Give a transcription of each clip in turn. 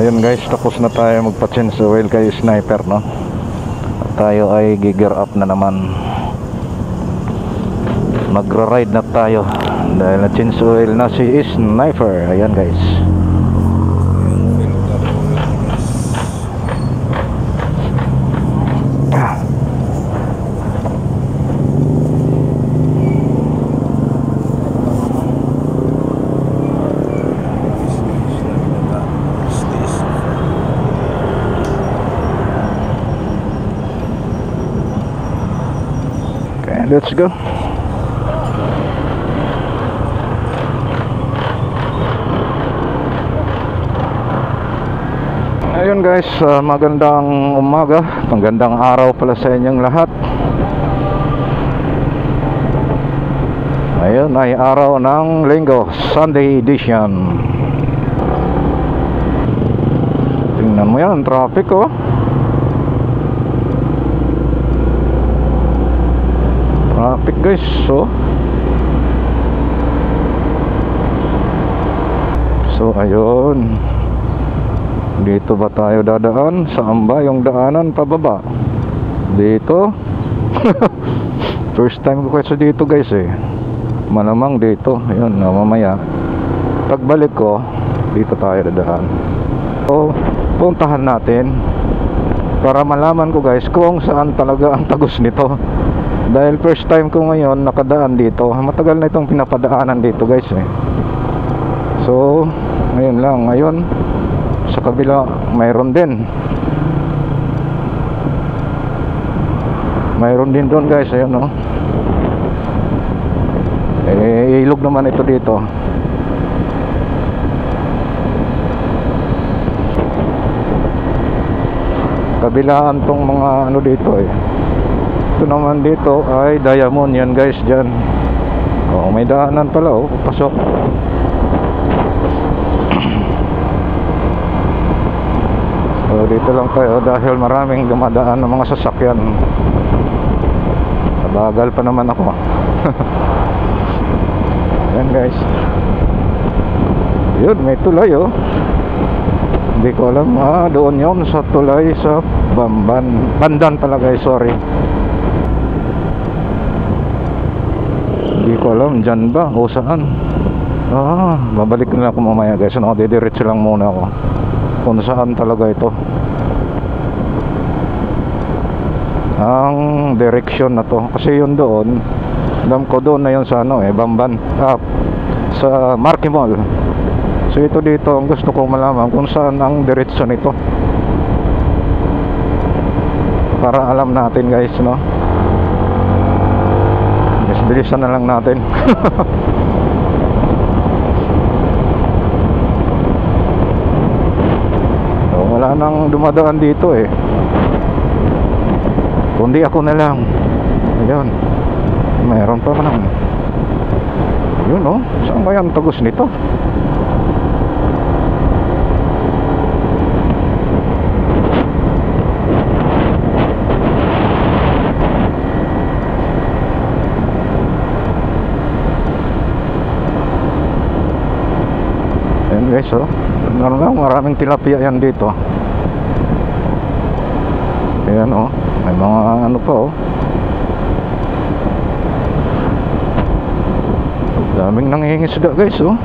Ayun guys, tapos na tayo magpa-change oil kay Sniper, no? At tayo ay gi-gear up na naman. Magra-ride na tayo dahil na-change oil na si Sniper. Ayan guys. Let's go. Ayun guys, magandang umaga, magandang araw pala sa inyong lahat. Ayun ay araw ng Linggo, Sunday edition. Tingnan mo yan, traffic oh. Traffic guys, so ayun, dito ba tayo dadaan? Saan ba yung daanan pababa? Dito. First time ko kasi dito guys eh. Malamang dito. Ayun, mamaya pagbalik ko, dito tayo dadaan. So puntahan natin para malaman ko guys kung saan talaga ang tagos nito. Dahil first time ko ngayon nakadaan dito. Matagal na itong pinapadaanan dito guys eh. So ngayon lang, ngayon sa kabila mayroon din. Mayroon din doon guys, ayun no. Ilog naman ito dito. Kabilaan tong mga ano dito eh. Ito naman dito ay Diamond yan guys, dyan. Oh, may daanan pala oh, pasok. So dito lang tayo dahil maraming dumadaan ng mga sasakyan. Nabagal pa naman ako. Yan guys. Yun, may tulay oh. Hindi ko alam, doon yun sa tulay sa Bandan pala guys, sorry. Hindi ko alam dyan ba o saan. Babalik na ako mamaya guys. Didiretso lang muna ako kung saan talaga ito ang direction na to. Kasi yun doon, alam ko doon na yun sa ano eh, Bamban sa Marquee Mall. So ito dito ang gusto kong malaman kung saan ang direksyon nito para alam natin guys, no? Bilisan na lang natin. So, wala nang dumadaan dito eh, kundi ako na lang. Ayun, mayroon pa naman. Yun oh, saan kaya ang tagos nito? Guys oh, maraming tilapia yan dito. Ayan oh, may mga ano pa oh, daming nangingisda guys oh.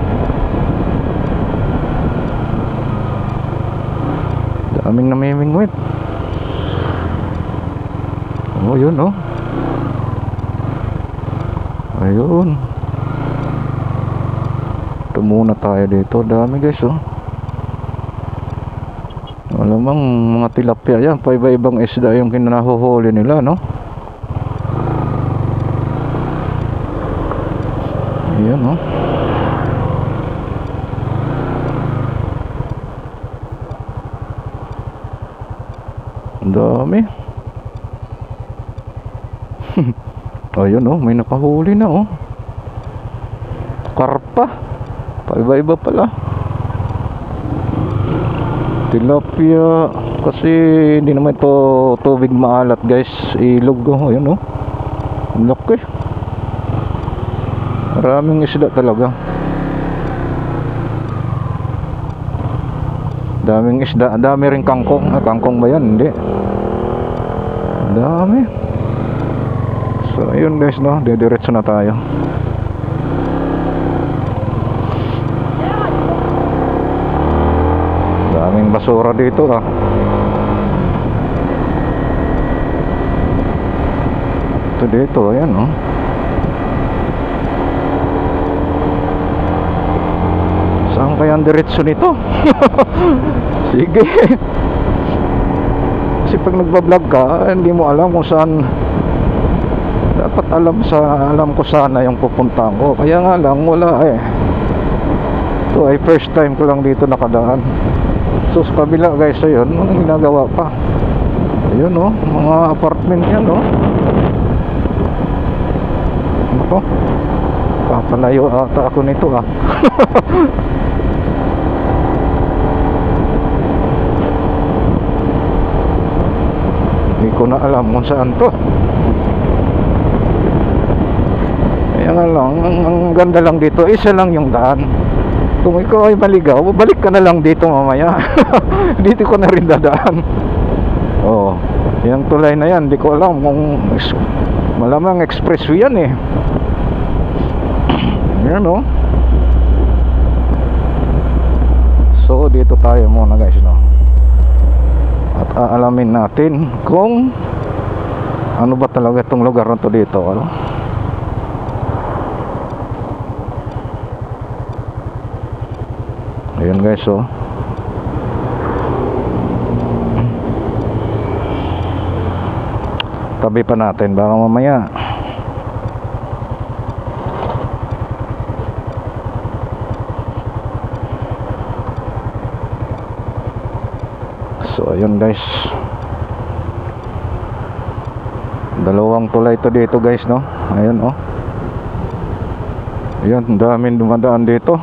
Daming namimingwit. Oh yun oh, ayun. Muna tayo dito, dami guys oh. Malamang mga tilapia yan, paiba-ibang isda yung kinahuhuli nila, no? Ayan oh. Dami. Ayun oh, may nakahuli na oh. Karpa. Paiba-iba pala. Tilapia. Kasi hindi naman ito tubig maalat guys. Ilog oh. Ayan oh. Ang laki. Maraming isda talaga. Daming isda, dami rin kangkong. Kangkong ba yan? Hindi. Dami. So ayun guys, no, didiretso na tayo. Daming basura dito ah. Ito dito, ayan no. Saan kaya ang diretso nito? Sige. Kasi pag nagbablog ka, hindi mo alam kung saan. Dapat alam ko sana yung pupuntahan ko. Kaya nga lang, wala eh. Ito ay first time ko lang dito nakadaan. So sa kabila guys, ayun, anong ginagawa pa? Ayun oh, mga apartment yan oh. Ano to? Papalayo ata ako nito ah. Hindi ko na alam kung saan to. Kaya nga lang, ang ganda lang dito, isa lang yung daan. Kung ikaw ay maligaw, balik ka na lang dito mamaya. Dito ko na rin dadaan. Oh, yung tulay na yan, di ko alam kung malamang expressway yan eh. Yan oh. So dito tayo muna guys, no. At aalamin natin kung ano ba talaga itong lugar na to dito, ano? Ayan guys oh. Tabi pa natin baka mamaya so ayun guys, dalawang tulay to dito guys no. Ayun oh. Ayun, daming dumadaan dito.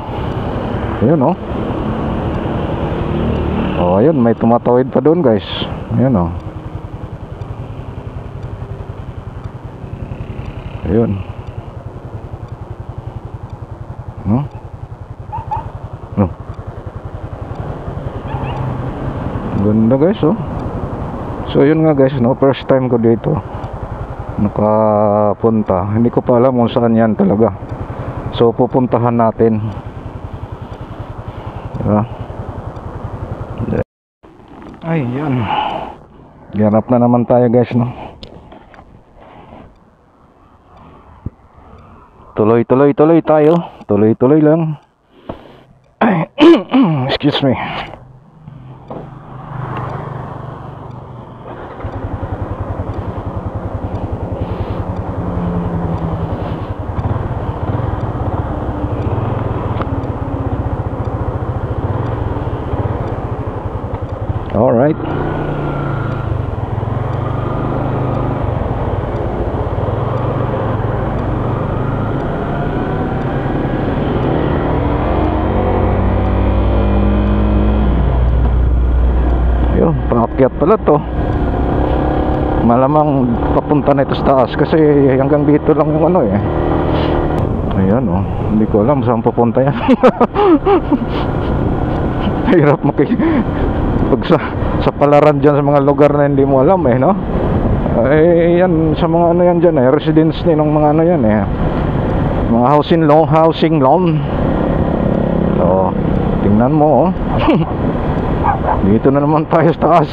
Ayun oh. Oh, ayun, may tumatawid pa doon guys. Ayun oh. Ayun. No? No. Ganda guys oh. So yun nga guys no, first time ko dito nakapunta. Hindi ko pa alam kung saan yan talaga. So pupuntahan natin. Diba? Ay, yan. Ganap na naman tayo guys no. Tuloy tayo. Tuloy lang. Ay, excuse me. All right. Ayun, paakyat pala to. Malamang papunta na ito sa taas kasi hanggang dito lang yung ano eh. Ayan oh, hindi ko alam saan papunta yan. Hirap pag sa palaran dyan sa mga lugar na hindi mo alam eh no. Eh yan sa mga ano yan dyan eh, residence din ng mga ano yan eh, mga housing loan. So tingnan mo oh. Dito na naman tayo sa taas.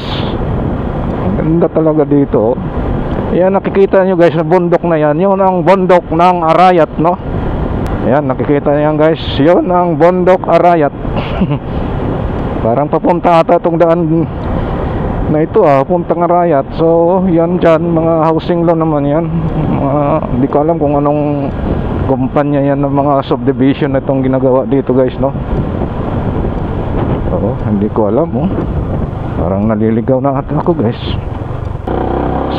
Ang ganda talaga dito. Ayan, nakikita nyo guys na bundok na yan. Yun ang bundok ng Arayat no. Ayan, nakikita nyo yan guys. Yun ang bundok Arayat. Parang papunta ata itong daan na ito puntang Arayat. So yan dyan, mga housing loan naman yan. Hindi ko alam kung anong kumpanya yan ng mga subdivision na itong ginagawa dito guys no. Oo, hindi ko alam oh. Parang naliligaw na ata ako guys.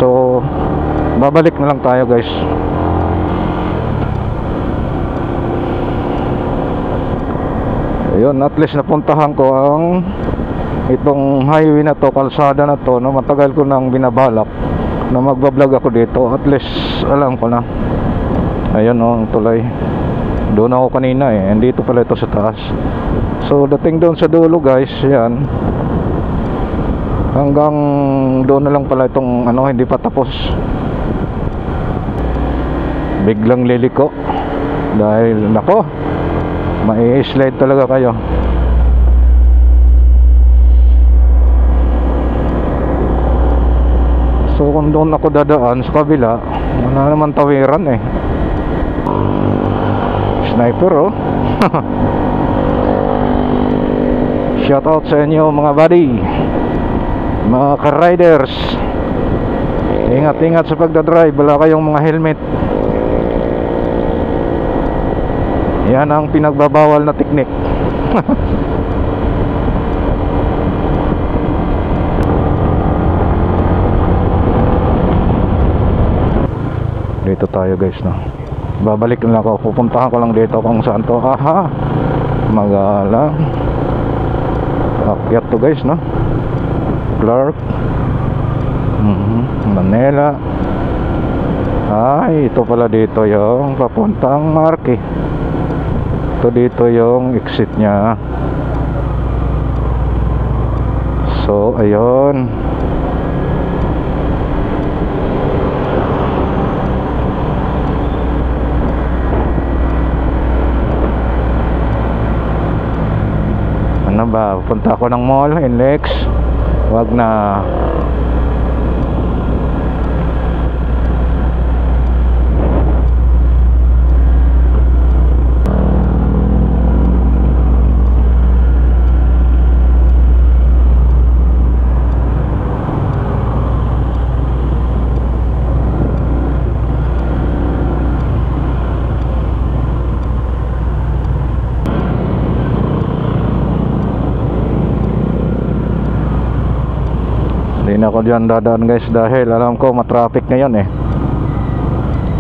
So babalik na lang tayo guys. Ayun, at least napuntahan ko ang itong highway na to, kalsada na to, no? Matagal ko nang binabalak na magbablog ako dito. At least alam ko na. Ayun oh, ang tulay. Doon ako kanina eh, andito pala ito sa taas. So dating doon sa dulo guys, yan, Hanggang doon na lang pala itong ano, hindi pa tapos. Biglang liliko dahil nako, mai-slide talaga kayo. So kung doon ako dadaan sa kabila, wala naman tawiran eh. Sniper oh. Shout out sa inyo mga buddy, mga ka-riders. Ingat-ingat sa pagdadrive, wala kayong mga helmet. Yan ang pinagbabawal na teknik. Dito tayo guys, no. Babalik na lang ako, pupuntahan ko lang dito kung saan to. Aha, Magalang. Akyat to guys, no. Clark, Manila. Ay, ito pala dito yung papuntang Marque. Ito dito yung exit nya. So ayun, ano ba, punta ako ng mall, NLEX. Wag na. Hindi na ako dyan dadaan guys, dahil alam ko matraffic ngayon eh.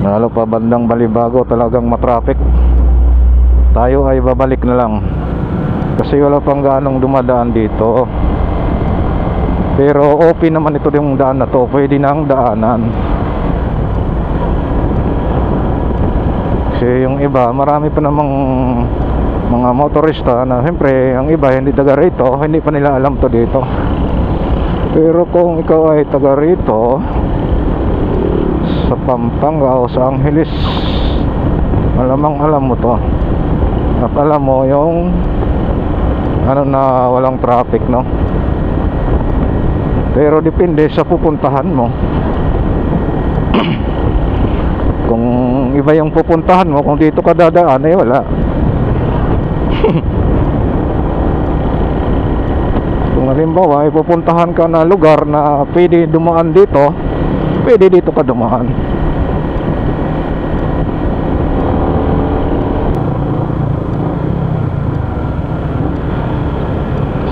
Lalo pa bandang Balibago, talagang matraffic. Tayo ay babalik na lang kasi wala pang ganong dumadaan dito. Pero open naman ito yung daan na to, pwede nang daanan. Kasi yung iba, marami pa namang mga motorista na siyempre ang iba hindi taga rito, hindi pa nila alam to dito. Pero kung ikaw ay taga rito sa Pampanga o sa Angeles, malamang alam mo to. At alam mo yung ano na walang traffic, no? Pero depende sa pupuntahan mo. Kung iba yung pupuntahan mo, kung dito ka dadaan, eh wala. Kung halimbawa ay pupuntahan ka na lugar na pwede dumaan dito, pwede dito ka dumaan.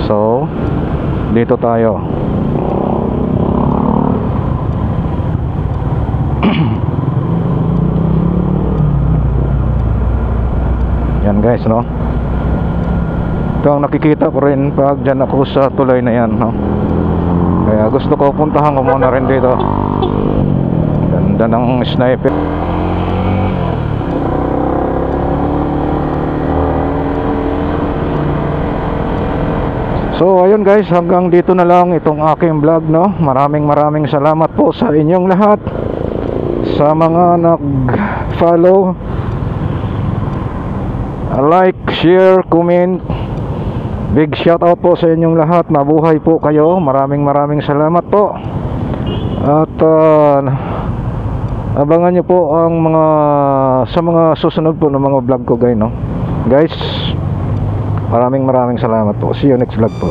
So dito tayo. Yan guys, no. Ito ang nakikita ko rin pag dyan ako sa tulay na yan, no? Kaya gusto ko puntahan ko muna rin dito. Ganda ng sniper. So ayun guys, hanggang dito na lang itong aking vlog, no? Maraming salamat po sa inyong lahat, sa mga nag-follow, like, share, comment. Big shout out po sa inyong lahat. Mabuhay po kayo. Maraming salamat po. At abangan nyo po ang mga sa mga susunod po ng mga vlog ko guys, no? Guys, maraming salamat po. See you next vlog po.